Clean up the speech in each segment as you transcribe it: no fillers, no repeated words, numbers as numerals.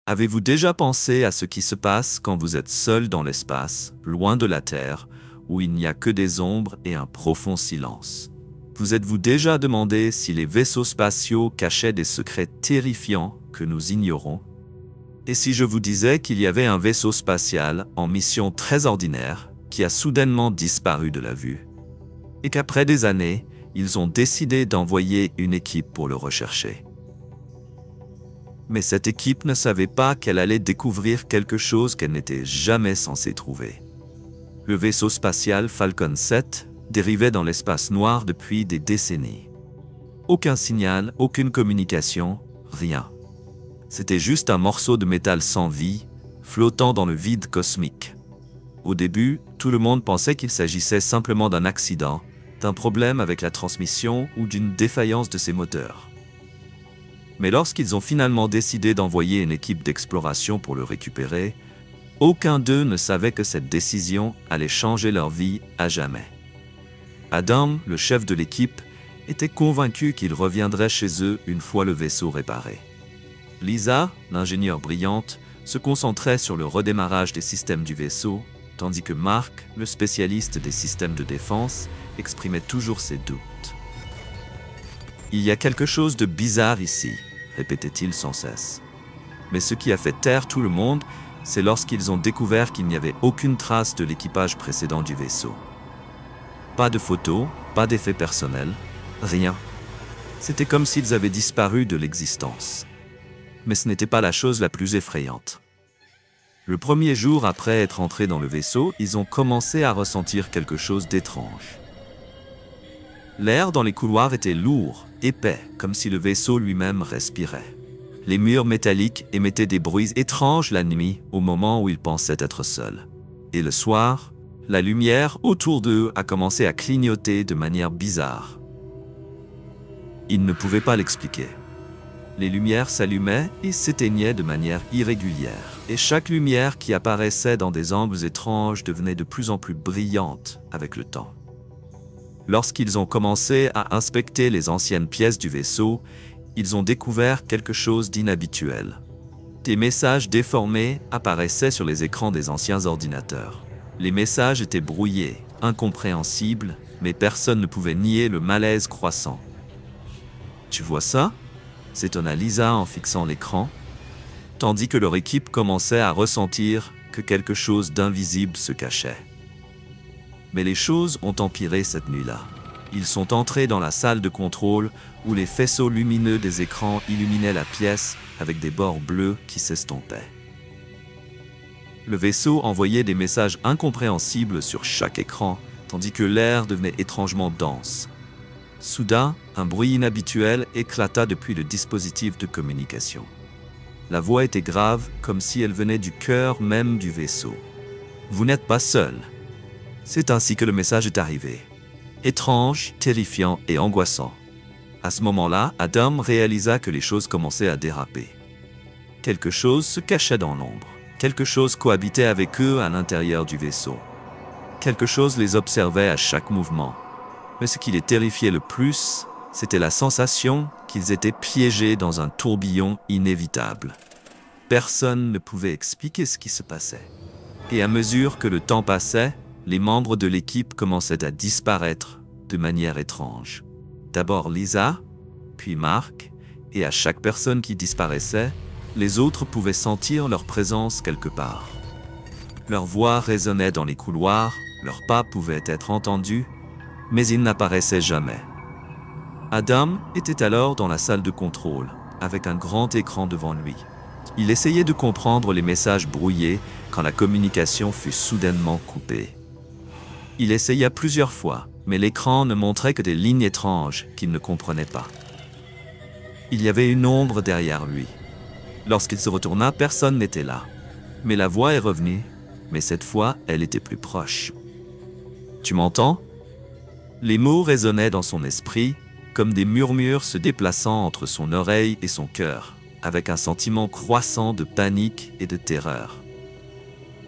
Avez-vous déjà pensé à ce qui se passe quand vous êtes seul dans l'espace, loin de la Terre, où il n'y a que des ombres et un profond silence? Vous êtes-vous déjà demandé si les vaisseaux spatiaux cachaient des secrets terrifiants que nous ignorons? Et si je vous disais qu'il y avait un vaisseau spatial en mission très ordinaire qui a soudainement disparu de la vue? Et qu'après des années, ils ont décidé d'envoyer une équipe pour le rechercher. Mais cette équipe ne savait pas qu'elle allait découvrir quelque chose qu'elle n'était jamais censée trouver. Le vaisseau spatial Falcon 7 dérivait dans l'espace noir depuis des décennies. Aucun signal, aucune communication, rien. C'était juste un morceau de métal sans vie, flottant dans le vide cosmique. Au début, tout le monde pensait qu'il s'agissait simplement d'un accident, d'un problème avec la transmission ou d'une défaillance de ses moteurs. Mais lorsqu'ils ont finalement décidé d'envoyer une équipe d'exploration pour le récupérer, aucun d'eux ne savait que cette décision allait changer leur vie à jamais. Adam, le chef de l'équipe, était convaincu qu'il reviendrait chez eux une fois le vaisseau réparé. Lisa, l'ingénieure brillante, se concentrait sur le redémarrage des systèmes du vaisseau, tandis que Mark, le spécialiste des systèmes de défense, exprimait toujours ses doutes. « Il y a quelque chose de bizarre ici », répétait-il sans cesse. Mais ce qui a fait taire tout le monde, c'est lorsqu'ils ont découvert qu'il n'y avait aucune trace de l'équipage précédent du vaisseau. Pas de photos, pas d'effets personnels, rien. C'était comme s'ils avaient disparu de l'existence. Mais ce n'était pas la chose la plus effrayante. Le premier jour après être entrés dans le vaisseau, ils ont commencé à ressentir quelque chose d'étrange. L'air dans les couloirs était lourd, épais, comme si le vaisseau lui-même respirait. Les murs métalliques émettaient des bruits étranges la nuit, au moment où ils pensaient être seuls. Et le soir, la lumière autour d'eux a commencé à clignoter de manière bizarre. Ils ne pouvaient pas l'expliquer. Les lumières s'allumaient et s'éteignaient de manière irrégulière. Et chaque lumière qui apparaissait dans des angles étranges devenait de plus en plus brillante avec le temps. Lorsqu'ils ont commencé à inspecter les anciennes pièces du vaisseau, ils ont découvert quelque chose d'inhabituel. Des messages déformés apparaissaient sur les écrans des anciens ordinateurs. Les messages étaient brouillés, incompréhensibles, mais personne ne pouvait nier le malaise croissant. « Tu vois ça ?» s'étonna Lisa en fixant l'écran, tandis que leur équipe commençait à ressentir que quelque chose d'invisible se cachait. Mais les choses ont empiré cette nuit-là. Ils sont entrés dans la salle de contrôle où les faisceaux lumineux des écrans illuminaient la pièce avec des bords bleus qui s'estompaient. Le vaisseau envoyait des messages incompréhensibles sur chaque écran, tandis que l'air devenait étrangement dense. Soudain, un bruit inhabituel éclata depuis le dispositif de communication. La voix était grave, comme si elle venait du cœur même du vaisseau. « Vous n'êtes pas seul. » C'est ainsi que le message est arrivé. Étrange, terrifiant et angoissant. À ce moment-là, Adam réalisa que les choses commençaient à déraper. Quelque chose se cachait dans l'ombre. Quelque chose cohabitait avec eux à l'intérieur du vaisseau. Quelque chose les observait à chaque mouvement. Mais ce qui les terrifiait le plus, c'était la sensation qu'ils étaient piégés dans un tourbillon inévitable. Personne ne pouvait expliquer ce qui se passait. Et à mesure que le temps passait, les membres de l'équipe commençaient à disparaître de manière étrange. D'abord Lisa, puis Mark, et à chaque personne qui disparaissait, les autres pouvaient sentir leur présence quelque part. Leur voix résonnait dans les couloirs, leurs pas pouvaient être entendus, mais ils n'apparaissaient jamais. Adam était alors dans la salle de contrôle, avec un grand écran devant lui. Il essayait de comprendre les messages brouillés quand la communication fut soudainement coupée. Il essaya plusieurs fois, mais l'écran ne montrait que des lignes étranges qu'il ne comprenait pas. Il y avait une ombre derrière lui. Lorsqu'il se retourna, personne n'était là. Mais la voix est revenue, mais cette fois, elle était plus proche. « Tu m'entends ?» Les mots résonnaient dans son esprit, comme des murmures se déplaçant entre son oreille et son cœur, avec un sentiment croissant de panique et de terreur.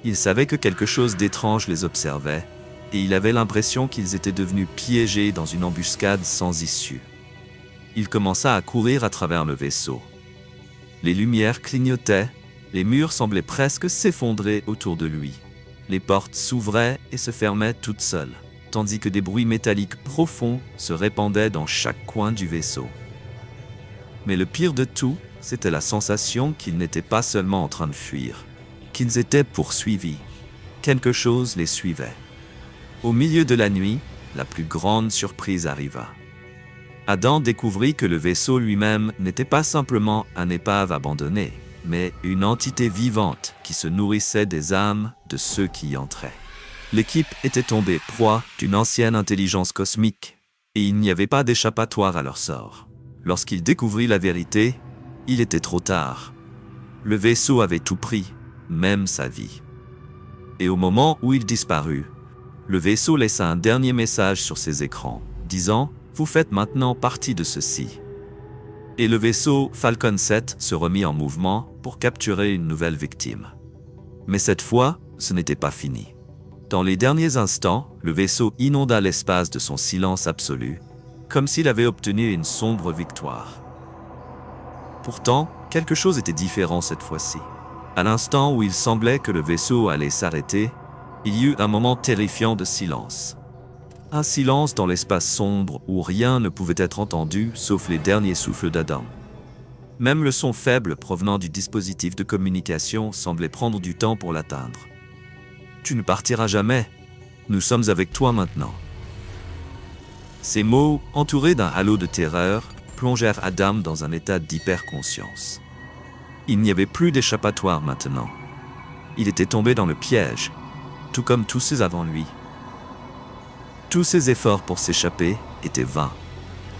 Il savait que quelque chose d'étrange les observait, et il avait l'impression qu'ils étaient devenus piégés dans une embuscade sans issue. Il commença à courir à travers le vaisseau. Les lumières clignotaient, Les murs semblaient presque s'effondrer autour de lui. Les portes s'ouvraient et se fermaient toutes seules, tandis que des bruits métalliques profonds se répandaient dans chaque coin du vaisseau. Mais le pire de tout, c'était la sensation qu'ils n'étaient pas seulement en train de fuir, qu'ils étaient poursuivis. Quelque chose les suivait. Au milieu de la nuit, la plus grande surprise arriva. Adam découvrit que le vaisseau lui-même n'était pas simplement un épave abandonné, mais une entité vivante qui se nourrissait des âmes de ceux qui y entraient. L'équipe était tombée proie d'une ancienne intelligence cosmique, et il n'y avait pas d'échappatoire à leur sort. Lorsqu'il découvrit la vérité, il était trop tard. Le vaisseau avait tout pris, même sa vie. Et au moment où il disparut, le vaisseau laissa un dernier message sur ses écrans, disant « Vous faites maintenant partie de ceci ». Et le vaisseau Falcon 7 se remit en mouvement pour capturer une nouvelle victime. Mais cette fois, ce n'était pas fini. Dans les derniers instants, le vaisseau inonda l'espace de son silence absolu, comme s'il avait obtenu une sombre victoire. Pourtant, quelque chose était différent cette fois-ci. À l'instant où il semblait que le vaisseau allait s'arrêter, il y eut un moment terrifiant de silence. Un silence dans l'espace sombre où rien ne pouvait être entendu sauf les derniers souffles d'Adam. Même le son faible provenant du dispositif de communication semblait prendre du temps pour l'atteindre. « Tu ne partiras jamais. Nous sommes avec toi maintenant. » Ces mots, entourés d'un halo de terreur, plongèrent Adam dans un état d'hyperconscience. Il n'y avait plus d'échappatoire maintenant. Il était tombé dans le piège, tout comme tous ceux avant lui. Tous ses efforts pour s'échapper étaient vains.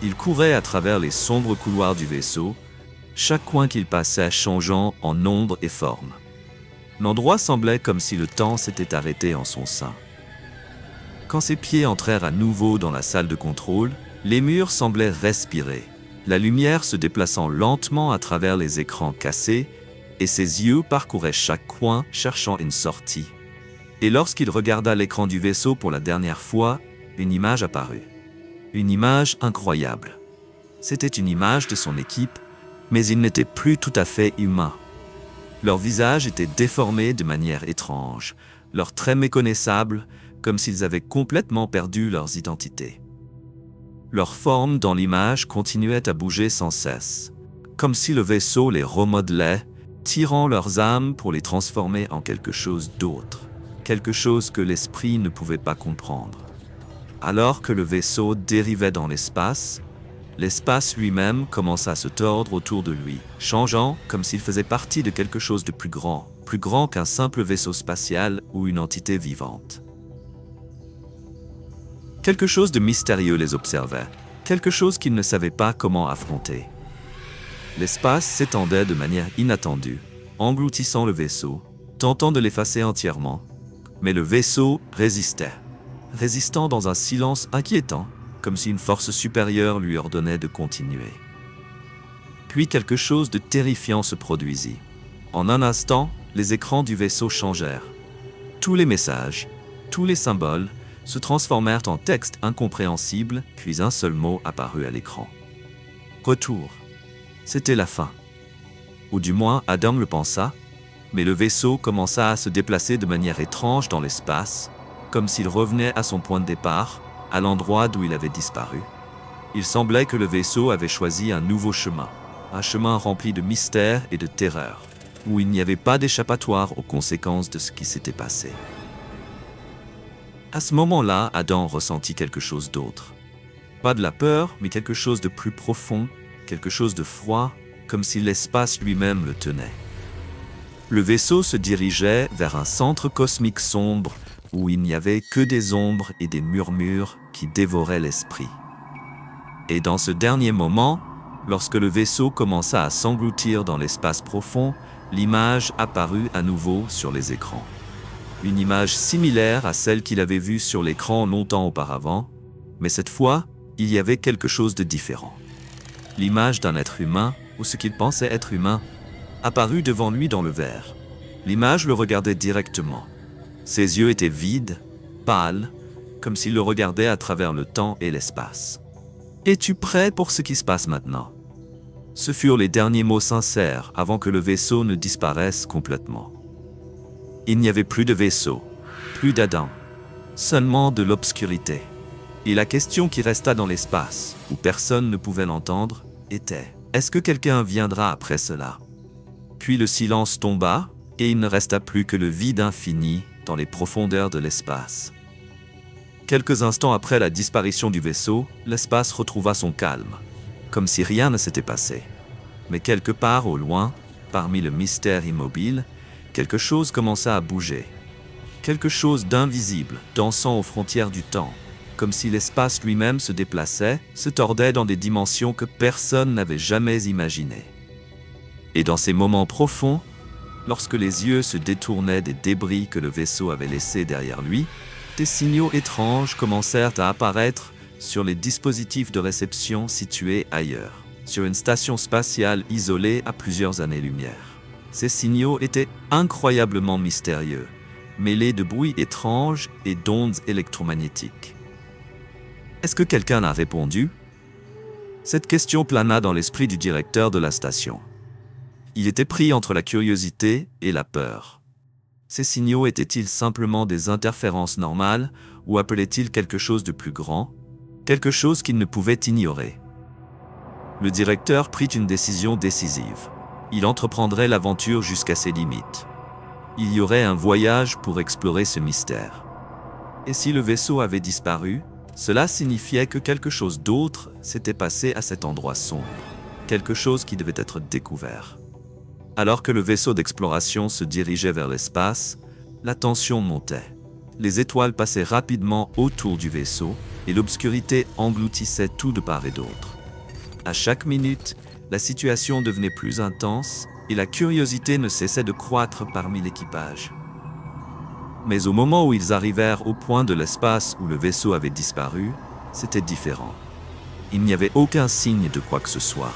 Il courait à travers les sombres couloirs du vaisseau, chaque coin qu'il passait changeant en nombre et forme. L'endroit semblait comme si le temps s'était arrêté en son sein. Quand ses pieds entrèrent à nouveau dans la salle de contrôle, les murs semblaient respirer, la lumière se déplaçant lentement à travers les écrans cassés, et ses yeux parcouraient chaque coin cherchant une sortie. Et lorsqu'il regarda l'écran du vaisseau pour la dernière fois, une image apparut. Une image incroyable. C'était une image de son équipe, mais ils n'étaient plus tout à fait humains. Leurs visages étaient déformés de manière étrange, leurs traits méconnaissables, comme s'ils avaient complètement perdu leurs identités. Leur forme dans l'image continuait à bouger sans cesse, comme si le vaisseau les remodelait, tirant leurs âmes pour les transformer en quelque chose d'autre, quelque chose que l'esprit ne pouvait pas comprendre. Alors que le vaisseau dérivait dans l'espace lui-même commença à se tordre autour de lui, changeant comme s'il faisait partie de quelque chose de plus grand qu'un simple vaisseau spatial ou une entité vivante. Quelque chose de mystérieux les observait, quelque chose qu'ils ne savaient pas comment affronter. L'espace s'étendait de manière inattendue, engloutissant le vaisseau, tentant de l'effacer entièrement, mais le vaisseau résistait, résistant dans un silence inquiétant, comme si une force supérieure lui ordonnait de continuer. Puis quelque chose de terrifiant se produisit. En un instant, les écrans du vaisseau changèrent. Tous les messages, tous les symboles, se transformèrent en texte incompréhensible, puis un seul mot apparut à l'écran. Retour. C'était la fin. Ou du moins, Adam le pensa, mais le vaisseau commença à se déplacer de manière étrange dans l'espace, comme s'il revenait à son point de départ, à l'endroit d'où il avait disparu. Il semblait que le vaisseau avait choisi un nouveau chemin, un chemin rempli de mystères et de terreur, où il n'y avait pas d'échappatoire aux conséquences de ce qui s'était passé. À ce moment-là, Adam ressentit quelque chose d'autre. Pas de la peur, mais quelque chose de plus profond, quelque chose de froid, comme si l'espace lui-même le tenait. Le vaisseau se dirigeait vers un centre cosmique sombre où il n'y avait que des ombres et des murmures qui dévoraient l'esprit. Et dans ce dernier moment, lorsque le vaisseau commença à s'engloutir dans l'espace profond, l'image apparut à nouveau sur les écrans. Une image similaire à celle qu'il avait vue sur l'écran longtemps auparavant, mais cette fois, il y avait quelque chose de différent. L'image d'un être humain, ou ce qu'il pensait être humain, apparut devant lui dans le verre. L'image le regardait directement. Ses yeux étaient vides, pâles, comme s'il le regardait à travers le temps et l'espace. « Es-tu prêt pour ce qui se passe maintenant ?» Ce furent les derniers mots sincères avant que le vaisseau ne disparaisse complètement. Il n'y avait plus de vaisseau, plus d'Adam, seulement de l'obscurité. Et la question qui resta dans l'espace, où personne ne pouvait l'entendre, était « Est-ce que quelqu'un viendra après cela ?» Puis le silence tomba, et il ne resta plus que le vide infini dans les profondeurs de l'espace. Quelques instants après la disparition du vaisseau, l'espace retrouva son calme, comme si rien ne s'était passé. Mais quelque part au loin, parmi le mystère immobile, quelque chose commença à bouger. Quelque chose d'invisible, dansant aux frontières du temps, comme si l'espace lui-même se déplaçait, se tordait dans des dimensions que personne n'avait jamais imaginées. Et dans ces moments profonds, lorsque les yeux se détournaient des débris que le vaisseau avait laissés derrière lui, des signaux étranges commencèrent à apparaître sur les dispositifs de réception situés ailleurs, sur une station spatiale isolée à plusieurs années-lumière. Ces signaux étaient incroyablement mystérieux, mêlés de bruits étranges et d'ondes électromagnétiques. Est-ce que quelqu'un a répondu? Cette question plana dans l'esprit du directeur de la station. Il était pris entre la curiosité et la peur. Ces signaux étaient-ils simplement des interférences normales ou appelaient-ils quelque chose de plus grand, quelque chose qu'il ne pouvait ignorer? Le directeur prit une décision décisive. Il entreprendrait l'aventure jusqu'à ses limites. Il y aurait un voyage pour explorer ce mystère. Et si le vaisseau avait disparu, cela signifiait que quelque chose d'autre s'était passé à cet endroit sombre, quelque chose qui devait être découvert. Alors que le vaisseau d'exploration se dirigeait vers l'espace, la tension montait. Les étoiles passaient rapidement autour du vaisseau et l'obscurité engloutissait tout de part et d'autre. À chaque minute, la situation devenait plus intense et la curiosité ne cessait de croître parmi l'équipage. Mais au moment où ils arrivèrent au point de l'espace où le vaisseau avait disparu, c'était différent. Il n'y avait aucun signe de quoi que ce soit,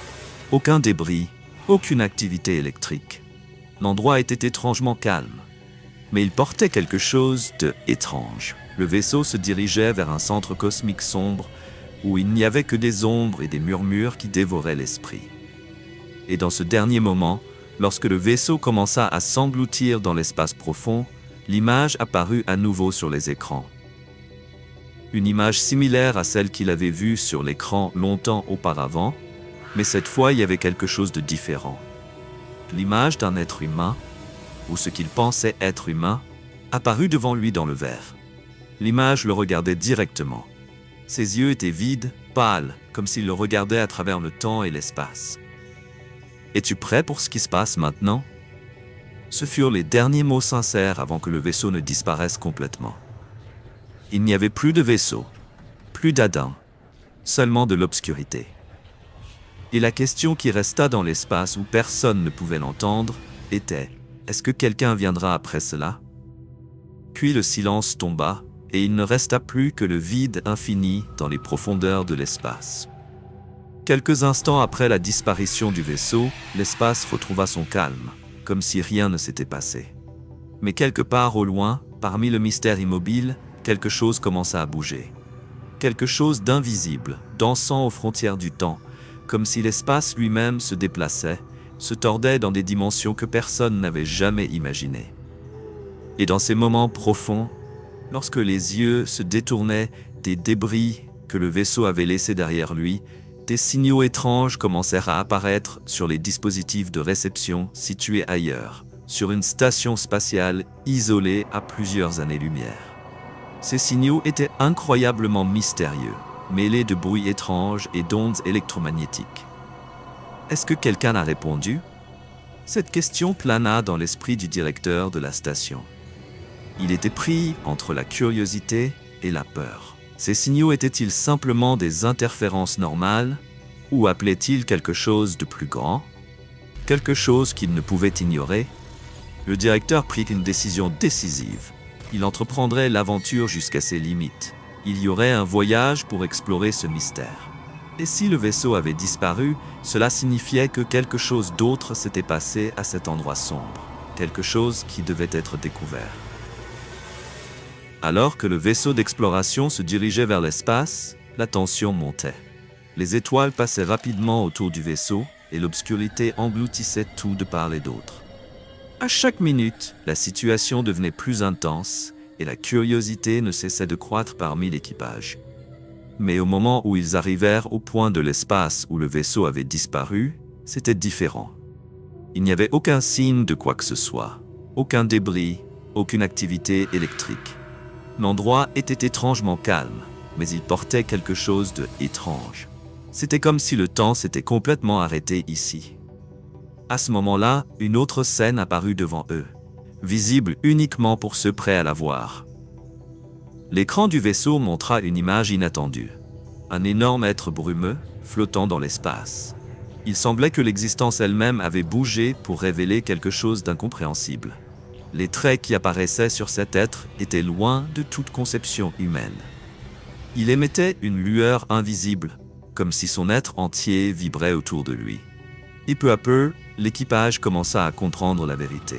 aucun débris, aucune activité électrique. L'endroit était étrangement calme, mais il portait quelque chose d'étrange. Le vaisseau se dirigeait vers un centre cosmique sombre où il n'y avait que des ombres et des murmures qui dévoraient l'esprit. Et dans ce dernier moment, lorsque le vaisseau commença à s'engloutir dans l'espace profond, l'image apparut à nouveau sur les écrans. Une image similaire à celle qu'il avait vue sur l'écran longtemps auparavant, mais cette fois il y avait quelque chose de différent. L'image d'un être humain, ou ce qu'il pensait être humain, apparut devant lui dans le verre. L'image le regardait directement. Ses yeux étaient vides, pâles, comme s'il le regardait à travers le temps et l'espace. « Es-tu prêt pour ce qui se passe maintenant ?» Ce furent les derniers mots sincères avant que le vaisseau ne disparaisse complètement. Il n'y avait plus de vaisseau, plus d'Adam, seulement de l'obscurité. Et la question qui resta dans l'espace où personne ne pouvait l'entendre était « Est-ce que quelqu'un viendra après cela ?» Puis le silence tomba et il ne resta plus que le vide infini dans les profondeurs de l'espace. Quelques instants après la disparition du vaisseau, l'espace retrouva son calme, comme si rien ne s'était passé. Mais quelque part au loin, parmi le mystère immobile, quelque chose commença à bouger. Quelque chose d'invisible, dansant aux frontières du temps, comme si l'espace lui-même se déplaçait, se tordait dans des dimensions que personne n'avait jamais imaginées. Et dans ces moments profonds, lorsque les yeux se détournaient des débris que le vaisseau avait laissés derrière lui, des signaux étranges commencèrent à apparaître sur les dispositifs de réception situés ailleurs, sur une station spatiale isolée à plusieurs années-lumière. Ces signaux étaient incroyablement mystérieux, mêlés de bruits étranges et d'ondes électromagnétiques. Est-ce que quelqu'un a répondu? Cette question plana dans l'esprit du directeur de la station. Il était pris entre la curiosité et la peur. Ces signaux étaient-ils simplement des interférences normales ou appelaient-ils quelque chose de plus grand? Quelque chose qu'il ne pouvait ignorer? Le directeur prit une décision décisive. Il entreprendrait l'aventure jusqu'à ses limites. Il y aurait un voyage pour explorer ce mystère. Et si le vaisseau avait disparu, cela signifiait que quelque chose d'autre s'était passé à cet endroit sombre, quelque chose qui devait être découvert. Alors que le vaisseau d'exploration se dirigeait vers l'espace, la tension montait. Les étoiles passaient rapidement autour du vaisseau et l'obscurité engloutissait tout de part et d'autre. À chaque minute, la situation devenait plus intense et la curiosité ne cessait de croître parmi l'équipage. Mais au moment où ils arrivèrent au point de l'espace où le vaisseau avait disparu, c'était différent. Il n'y avait aucun signe de quoi que ce soit, aucun débris, aucune activité électrique. L'endroit était étrangement calme, mais il portait quelque chose d'étrange. C'était comme si le temps s'était complètement arrêté ici. À ce moment-là, une autre scène apparut devant eux, visible uniquement pour ceux prêts à la voir. L'écran du vaisseau montra une image inattendue. Un énorme être brumeux, flottant dans l'espace. Il semblait que l'existence elle-même avait bougé pour révéler quelque chose d'incompréhensible. Les traits qui apparaissaient sur cet être étaient loin de toute conception humaine. Il émettait une lueur invisible, comme si son être entier vibrait autour de lui. Et peu à peu, l'équipage commença à comprendre la vérité.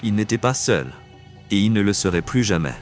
Il n'était pas seul, et il ne le serait plus jamais.